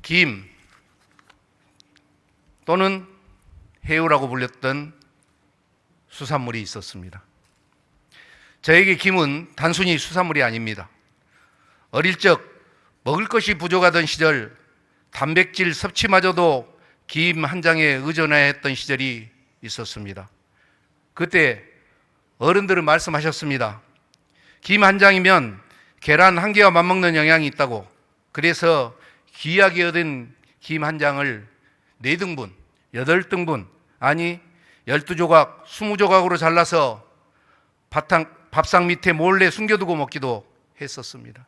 김 또는 해우라고 불렸던 수산물이 있었습니다. 저에게 김은 단순히 수산물이 아닙니다. 어릴 적 먹을 것이 부족하던 시절 단백질 섭취마저도 김 한 장에 의존해야 했던 시절이 있었습니다. 그때 어른들은 말씀하셨습니다. 김 한 장이면 계란 한 개와 맞먹는 영양이 있다고. 그래서 귀하게 얻은 김 한 장을 4등분, 8등분, 아니 12조각, 20조각으로 잘라서 밥상 밑에 몰래 숨겨두고 먹기도 했었습니다.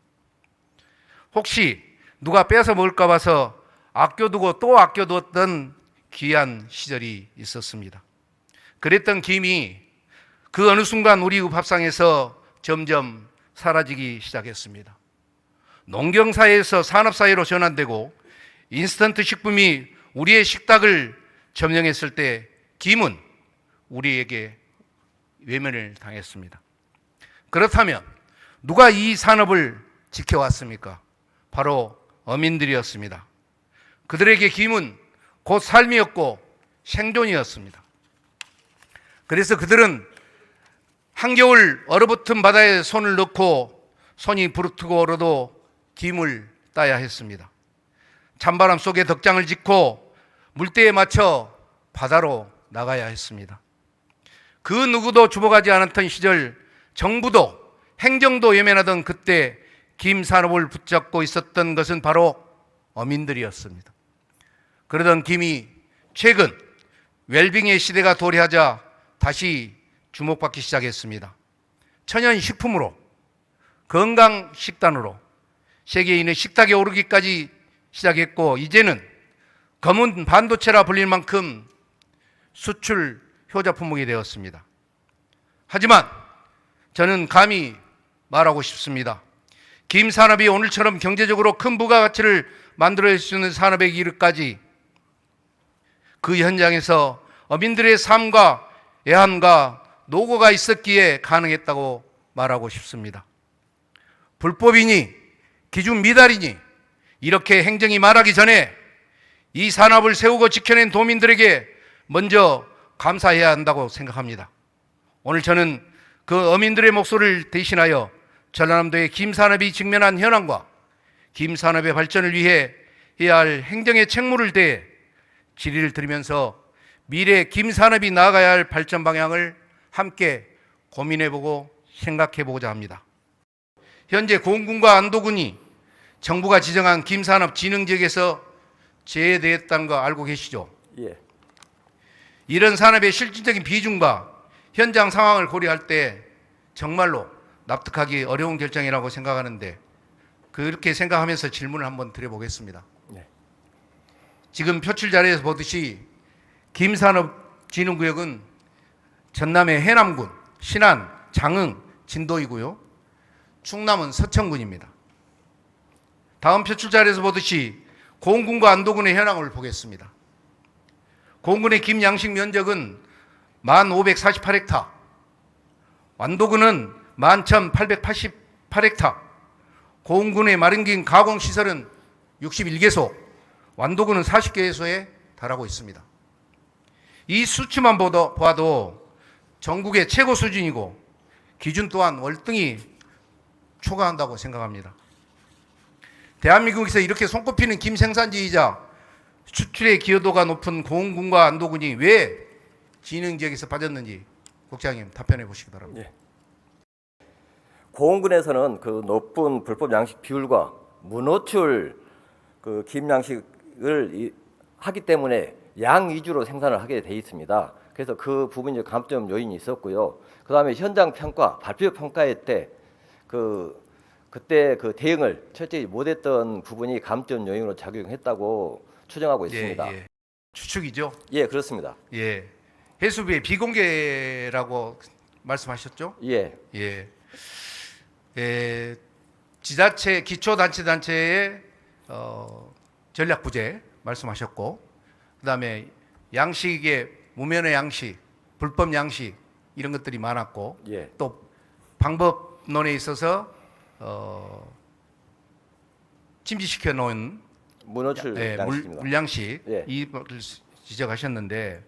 혹시 누가 뺏어 먹을까 봐서 아껴두고 또 아껴두었던 귀한 시절이 있었습니다. 그랬던 김이 그 어느 순간 우리 밥상에서 점점 사라지기 시작했습니다. 농경사회에서 산업사회로 전환되고 인스턴트 식품이 우리의 식탁을 점령했을 때 김은 우리에게 외면을 당했습니다. 그렇다면 누가 이 산업을 지켜왔습니까? 바로 어민들이었습니다. 그들에게 김은 곧 삶이었고 생존이었습니다. 그래서 그들은 한겨울 얼어붙은 바다에 손을 넣고 손이 부르트고 얼어도 김을 따야 했습니다. 찬바람 속에 덕장을 짓고 물때에 맞춰 바다로 나가야 했습니다. 그 누구도 주목하지 않았던 시절 정부도 행정도 외면하던 그때 김 산업을 붙잡고 있었던 것은 바로 어민들이었습니다. 그러던 김이 최근 웰빙의 시대가 도래하자 다시 주목받기 시작했습니다. 천연 식품으로, 건강 식단으로 세계인의 식탁에 오르기까지 시작했고, 이제는 검은 반도체라 불릴 만큼 수출 효자 품목이 되었습니다. 하지만 저는 감히 말하고 싶습니다. 김 산업이 오늘처럼 경제적으로 큰 부가가치를 만들어낼 수 있는 산업의 이르기까지 그 현장에서 어민들의 삶과 애환과 노고가 있었기에 가능했다고 말하고 싶습니다. 불법이니 기준 미달이니 이렇게 행정이 말하기 전에 이 산업을 세우고 지켜낸 도민들에게 먼저 감사해야 한다고 생각합니다. 오늘 저는 그 어민들의 목소리를 대신하여 전라남도의 김산업이 직면한 현황과 김산업의 발전을 위해 해야 할 행정의 책무를 대해 질의를 드리면서 미래 김산업이 나아가야 할 발전 방향을 함께 고민해보고 생각해보고자 합니다. 현재 고흥군과 안도군이 정부가 지정한 김산업진흥지역에서 제외되었다는 거 알고 계시죠? 예. 이런 산업의 실질적인 비중과 현장 상황을 고려할 때 정말로 납득하기 어려운 결정이라고 생각하는데, 그렇게 생각하면서 질문을 한번 드려보겠습니다. 네. 지금 표출 자료에서 보듯이 김산업진흥구역은 전남의 해남군, 신안, 장흥, 진도이고요. 충남은 서천군입니다. 다음 표출 자료에서 보듯이 고흥군과 안도군의 현황을 보겠습니다. 고흥군의 김양식 면적은 1548헥타, 안도군은 11,888헥타, 고흥군의 마른긴 가공시설은 61개소, 안도군은 40개소에 달하고 있습니다. 이 수치만 봐도 전국의 최고 수준이고 기준 또한 월등히 초과한다고 생각합니다. 대한민국에서 이렇게 손꼽히는 김 생산지이자 수출의 기여도가 높은 고흥군과 안도군이 왜 진흥지역에서 빠졌는지 국장님 답변해 보시기 바랍니다. 예. 고흥군에서는 그 높은 불법 양식 비율과 무노출 그 김 양식을 하기 때문에 양 위주로 생산을 하게 돼 있습니다. 그래서 그 부분이 감점 요인이 있었고요. 그 다음에 현장 평가, 발표 평가회 때 그때 그 대응을 철저히 못했던 부분이 감점 요인으로 작용했다고 추정하고 있습니다. 예. 추측이죠? 예, 그렇습니다. 예. 해수부의 비공개라고 말씀하셨죠? 예. 예. 지자체, 기초단체의 전략 부재 말씀하셨고, 그다음에 양식의 무면의 양식, 불법 양식 이런 것들이 많았고, 예. 또 방법론에 있어서 침지시켜 놓은 문어출 양식입니다. 물양식 예. 이걸 지적하셨는데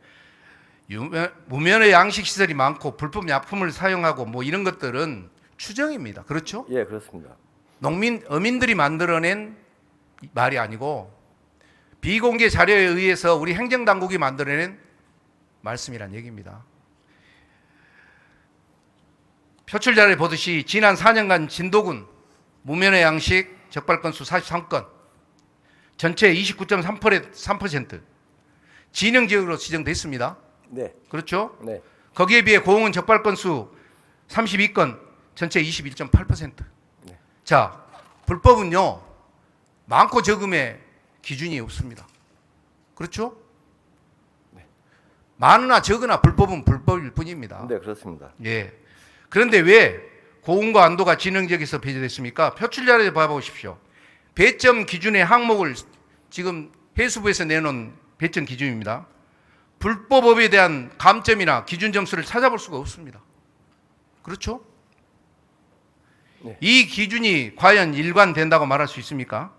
무면허 양식 시설이 많고 불법 약품을 사용하고 뭐 이런 것들은 추정입니다. 그렇죠? 예, 그렇습니다. 어민들이 만들어낸 말이 아니고 비공개 자료에 의해서 우리 행정당국이 만들어낸 말씀이란 얘기입니다. 표출 자료에 보듯이 지난 4년간 진도군 무면허 양식 적발 건수 43건, 전체 29.3%, 진영 지역으로 지정됐습니다. 네, 그렇죠? 네, 거기에 비해 고흥은 적발 건수 32건, 전체 21.8%. 네. 자, 불법은요, 많고 적음의 기준이 없습니다. 그렇죠? 네. 많으나 적으나 불법은 불법일 뿐입니다. 네, 그렇습니다. 예. 그런데 왜 고흥과 안도가 진흥 지역에서 배제됐습니까? 표출 자료에 봐보십시오. 배점 기준의 항목을 지금 해수부에서 내놓은 배점 기준입니다. 불법업에 대한 감점이나 기준 점수를 찾아볼 수가 없습니다. 그렇죠? 네. 이 기준이 과연 일관된다고 말할 수 있습니까?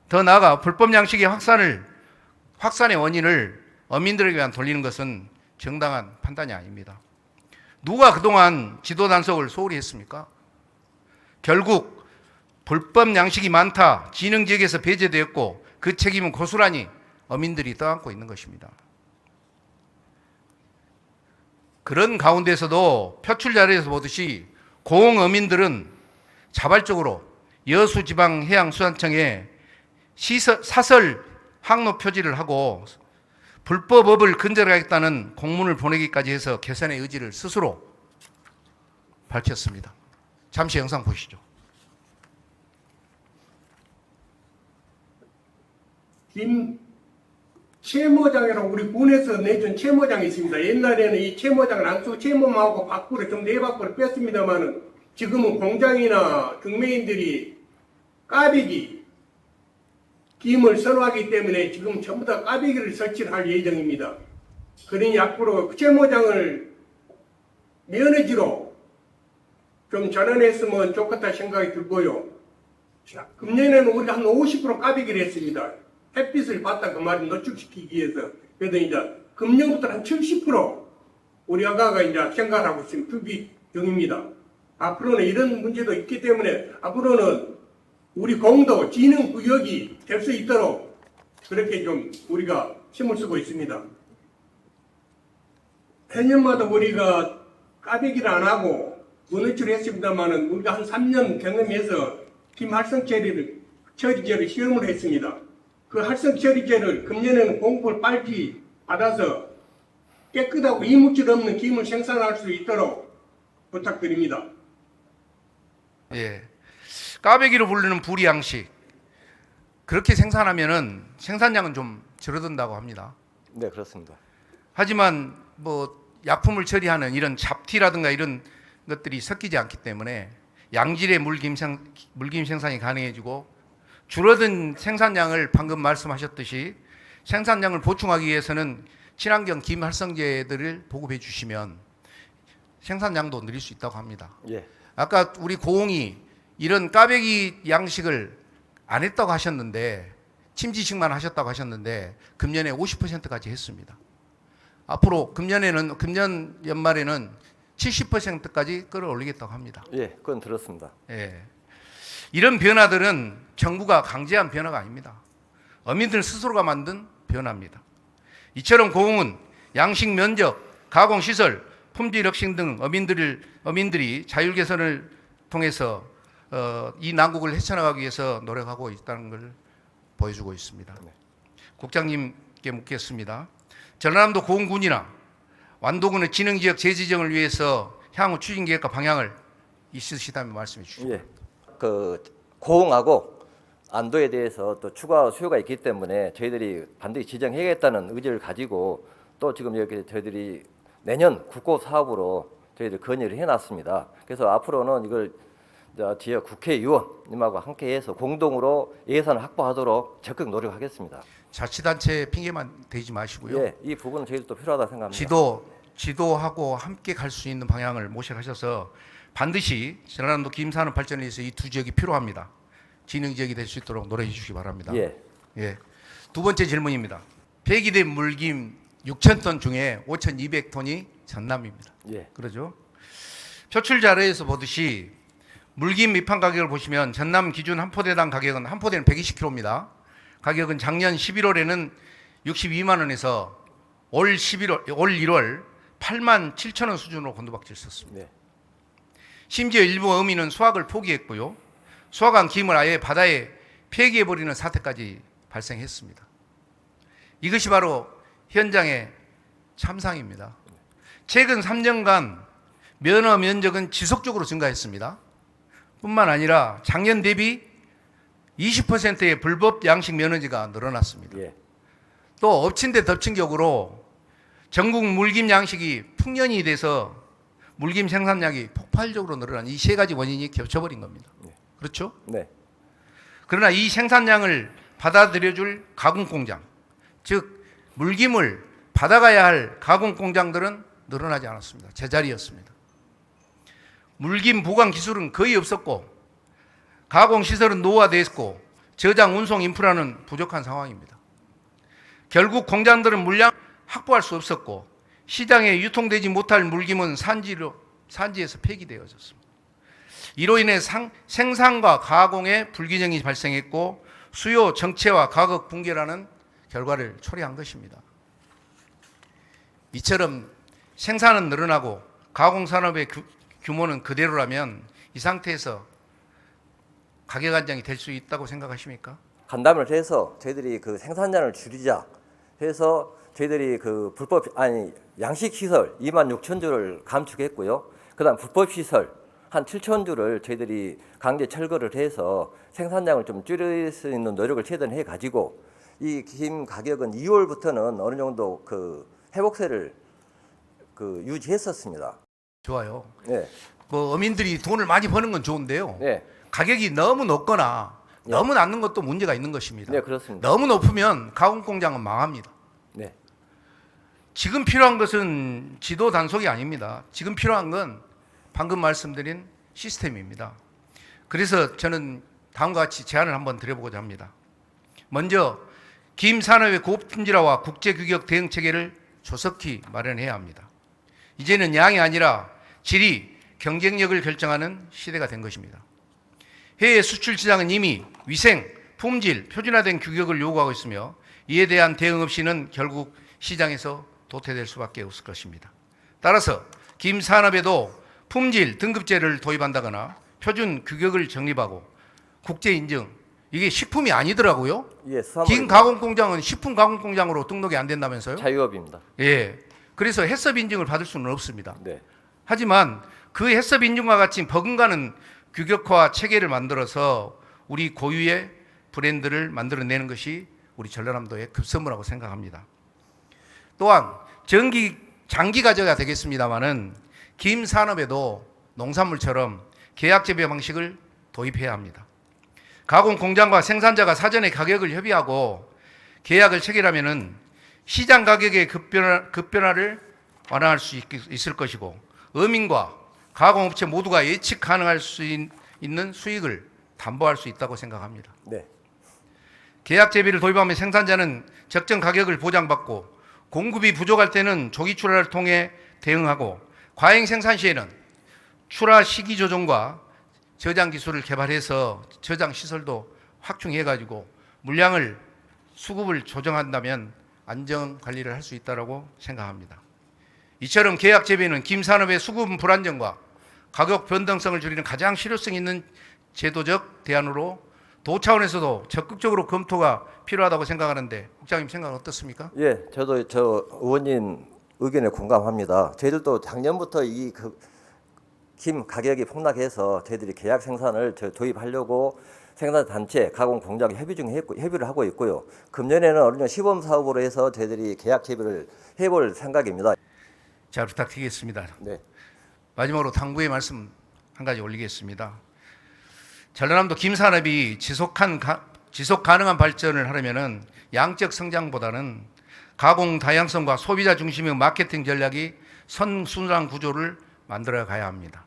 더 나아가 불법 양식의 확산의 원인을 어민들에게 돌리는 것은 정당한 판단이 아닙니다. 누가 그동안 지도 단속을 소홀히 했습니까? 결국 불법 양식이 많다, 진흥 지역에서 배제되었고 그 책임은 고스란히 어민들이 떠안고 있는 것입니다. 그런 가운데서도 표출 자료에서 보듯이 고흥 어민들은 자발적으로 여수지방해양수산청에 사설 항로 표지를 하고 불법업을 근절하겠다는 공문을 보내기까지 해서 개선의 의지를 스스로 밝혔습니다. 잠시 영상 보시죠. 김 채모장이라고 우리 군에서 내준 채모장이 있습니다. 옛날에는 이 채모장을 안 쓰고 채모하고 밖으로 좀 내밖으로 뺐습니다만은 지금은 공장이나 경매인들이 까베기 김을 선호하기 때문에 지금 전부 다 까베기를 설치를 할 예정입니다. 그러니 앞으로 채모장을 면허지로 좀 전환했으면 좋겠다 생각이 들고요. 자, 금년에는 우리가 한 50% 까베기를 했습니다. 햇빛을 받다 그 말을 노출시키기 위해서. 그래서 이제 금년부터 한 70% 우리 아가가 이제 생각하고 있으면 투비 중입니다. 앞으로는 이런 문제도 있기 때문에 앞으로는 우리 공도 진흥 구역이 될 수 있도록 그렇게 좀 우리가 힘을 쓰고 있습니다. 해년마다 우리가 까베기를 안 하고 문어출을 했습니다만은 우리가 한 3년 경험해서 김 활성 처리제를 시험을 했습니다. 그 활성 처리제를 금년에는 공급을 빨리 받아서 깨끗하고 이물질 없는 김을 생산할 수 있도록 부탁드립니다. 예. 까베기로 부르는 부리 양식. 그렇게 생산하면은 생산량은 좀 줄어든다고 합니다. 네, 그렇습니다. 하지만 뭐 약품을 처리하는 이런 잡티라든가 이런 것들이 섞이지 않기 때문에 양질의 물김 생산이 가능해지고 줄어든 생산량을 방금 말씀하셨듯이 생산량을 보충하기 위해서는 친환경 김 활성제들을 보급해 주시면 생산량도 늘릴 수 있다고 합니다. 예, 아까 우리 고흥이 이런 까베기 양식을 안 했다고 하셨는데 침지식만 하셨다고 하셨는데 금년에 50%까지 했습니다. 앞으로 금년 연말에는 70%까지 끌어올리겠다고 합니다. 예, 그건 들었습니다. 예. 이런 변화들은 정부가 강제한 변화가 아닙니다. 어민들 스스로가 만든 변화입니다. 이처럼 고흥은 양식 면적, 가공 시설, 품질 혁신 등 어민들이 자율 개선을 통해서 이 난국을 헤쳐나가기 위해서 노력하고 있다는 걸 보여주고 있습니다. 네. 국장님께 묻겠습니다. 전라남도 고흥군이나 완도군의 진흥지역 재지정을 위해서 향후 추진 계획과 방향을 있으시다면 말씀해 주시죠. 예, 그 고흥하고 안도에 대해서 또 추가 수요가 있기 때문에 저희들이 반드시 지정해야겠다는 의지를 가지고 또 지금 이렇게 저희들이 내년 국고 사업으로 저희들 건의를 해놨습니다. 그래서 앞으로는 이걸 지역 국회의원님하고 함께해서 공동으로 예산을 확보하도록 적극 노력하겠습니다. 자치단체 핑계만 대지 마시고요. 예, 이 부분은 저희들도 필요하다 생각합니다. 지도하고 함께 갈 수 있는 방향을 모색하셔서 반드시 전라남도 김산업 발전을 위해서 이 두 지역이 필요합니다. 진흥 지역이 될 수 있도록 노력해 주시기 바랍니다. 예, 예. 두 번째 질문입니다. 폐기된 물김 6,000톤 중에 5,200톤이 전남입니다. 예. 그러죠? 표출 자료에서 보듯이 물김 미판 가격을 보시면 전남 기준 한 포대당 가격은 한 포대는 120kg입니다. 가격은 작년 11월에는 62만 원에서 올 1월 8만 7천 원 수준으로 곤두박질 썼습니다. 네. 심지어 일부 어민은 수확을 포기했고요. 수확한 김을 아예 바다에 폐기해버리는 사태까지 발생했습니다. 이것이 바로 현장의 참상입니다. 최근 3년간 면허 면적은 지속적으로 증가했습니다. 뿐만 아니라 작년 대비 20%의 불법 양식 면허지가 늘어났습니다. 예. 또 엎친 데 덮친 격으로 전국 물김 양식이 풍년이 돼서 물김 생산량이 폭발적으로 늘어난 이 세 가지 원인이 겹쳐버린 겁니다. 그렇죠? 네. 그러나 이 생산량을 받아들여줄 가공공장, 즉 물김을 받아가야 할 가공공장들은 늘어나지 않았습니다. 제자리였습니다. 물김 보관 기술은 거의 없었고 가공시설은 노후화됐고 저장 운송 인프라는 부족한 상황입니다. 결국 공장들은 물량 확보할 수 없었고 시장에 유통되지 못할 물김은 산지에서 폐기되어졌습니다. 이로 인해 생산과 가공에 불균형이 발생했고 수요 정체와 가격 붕괴라는 결과를 초래한 것입니다. 이처럼 생산은 늘어나고 가공산업의 규모는 그대로라면 이 상태에서 가격 안정이 될 수 있다고 생각하십니까? 간담을 해서 저희들이 그 생산량을 줄이자 해서 저희들이 그 양식 시설 26,000주를 감축했고요. 그다음 불법 시설 한 7,000주를 저희들이 강제 철거를 해서 생산량을 좀 줄일 수 있는 노력을 최대한 해 가지고 이 김 가격은 2월부터는 어느 정도 그 회복세를 그 유지했었습니다. 좋아요. 네. 뭐 어민들이 돈을 많이 버는 건 좋은데요. 네. 가격이 너무 높거나 네. 너무 낮는 것도 문제가 있는 것입니다. 네, 그렇습니다. 너무 높으면 가공공장은 망합니다. 네. 지금 필요한 것은 지도 단속이 아닙니다. 지금 필요한 건 방금 말씀드린 시스템입니다. 그래서 저는 다음과 같이 제안을 한번 드려보고자 합니다. 먼저 김 산업의 고품질화와 국제규격 대응 체계를 조속히 마련해야 합니다. 이제는 양이 아니라 질이 경쟁력을 결정하는 시대가 된 것입니다. 해외 수출 시장은 이미 위생, 품질, 표준화된 규격을 요구하고 있으며 이에 대한 대응 없이는 결국 시장에서 도태될 수밖에 없을 것입니다. 따라서 김 산업에도 품질 등급제를 도입한다거나 표준 규격을 정립하고 국제 인증, 이게 식품이 아니더라고요. 예, 김 가공 공장은 식품 가공 공장으로 등록이 안 된다면서요? 자유업입니다. 예. 그래서 해썹 인증을 받을 수는 없습니다. 네. 하지만 그 해썹 인증과 같이 버금가는 규격화 체계를 만들어서 우리 고유의 브랜드를 만들어내는 것이 우리 전라남도의 급선무라고 생각합니다. 또한 장기 과제가 되겠습니다마는 김 산업에도 농산물처럼 계약 재배 방식을 도입해야 합니다. 가공 공장과 생산자가 사전에 가격을 협의하고 계약을 체결하면은 시장 가격의 급변화를 완화할 수 있을 것이고 어민과 가공업체 모두가 예측 가능할 수 있는 수익을 담보할 수 있다고 생각합니다. 네. 계약 재배를 도입하면 생산자는 적정 가격을 보장받고 공급이 부족할 때는 조기 출하를 통해 대응하고 과잉 생산 시에는 출하 시기 조정과 저장 기술을 개발해서 저장 시설도 확충해가지고 물량을 수급을 조정한다면 안정 관리를 할 수 있다고 생각합니다. 이처럼 계약 재배는 김산업의 수급 불안정과 가격 변동성을 줄이는 가장 실효성 있는 제도적 대안으로 도 차원에서도 적극적으로 검토가 필요하다고 생각하는데 국장님 생각은 어떻습니까? 예, 저도 저 의원님 의견에 공감합니다. 저희들도 작년부터 김 가격이 폭락해서 저희들이 계약 생산을 도입하려고 생산단체, 가공공장 협의를 하고 있고요. 금년에는 어느 정도 시범 사업으로 해서 저희들이 계약 재배를 해볼 생각입니다. 잘 부탁드리겠습니다. 네. 마지막으로 당부의 말씀 한 가지 올리겠습니다. 전라남도 김산업이 지속 가능한 발전을 하려면은 양적 성장보다는 가공 다양성과 소비자 중심의 마케팅 전략이 선순환 구조를 만들어 가야 합니다.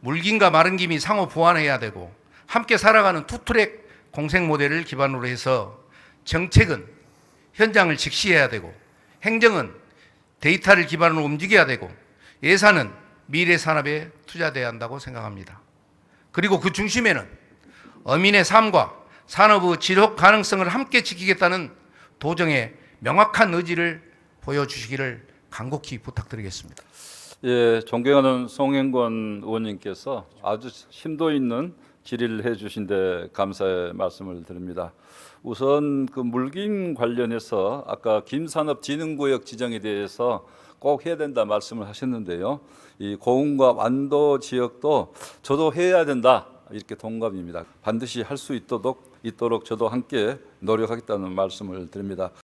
물김과 마른 김이 상호 보완해야 되고 함께 살아가는 투트랙 공생 모델을 기반으로 해서 정책은 현장을 직시해야 되고 행정은 데이터를 기반으로 움직여야 되고 예산은 미래 산업에 투자돼야 한다고 생각합니다. 그리고 그 중심에는 어민의 삶과 산업의 지속 가능성을 함께 지키겠다는 도정의 명확한 의지를 보여주시기를 간곡히 부탁드리겠습니다. 예, 존경하는 송영권 의원님께서 아주 심도 있는 질의를 해주신 데 감사의 말씀을 드립니다. 우선 그 물김 관련해서 아까 김산업진흥구역 지정에 대해서 꼭 해야 된다 말씀을 하셨는데요. 이 고흥과 완도 지역도 저도 해야 된다 이렇게 동감입니다. 반드시 할 수 있도록 저도 함께 노력하겠다는 말씀을 드립니다.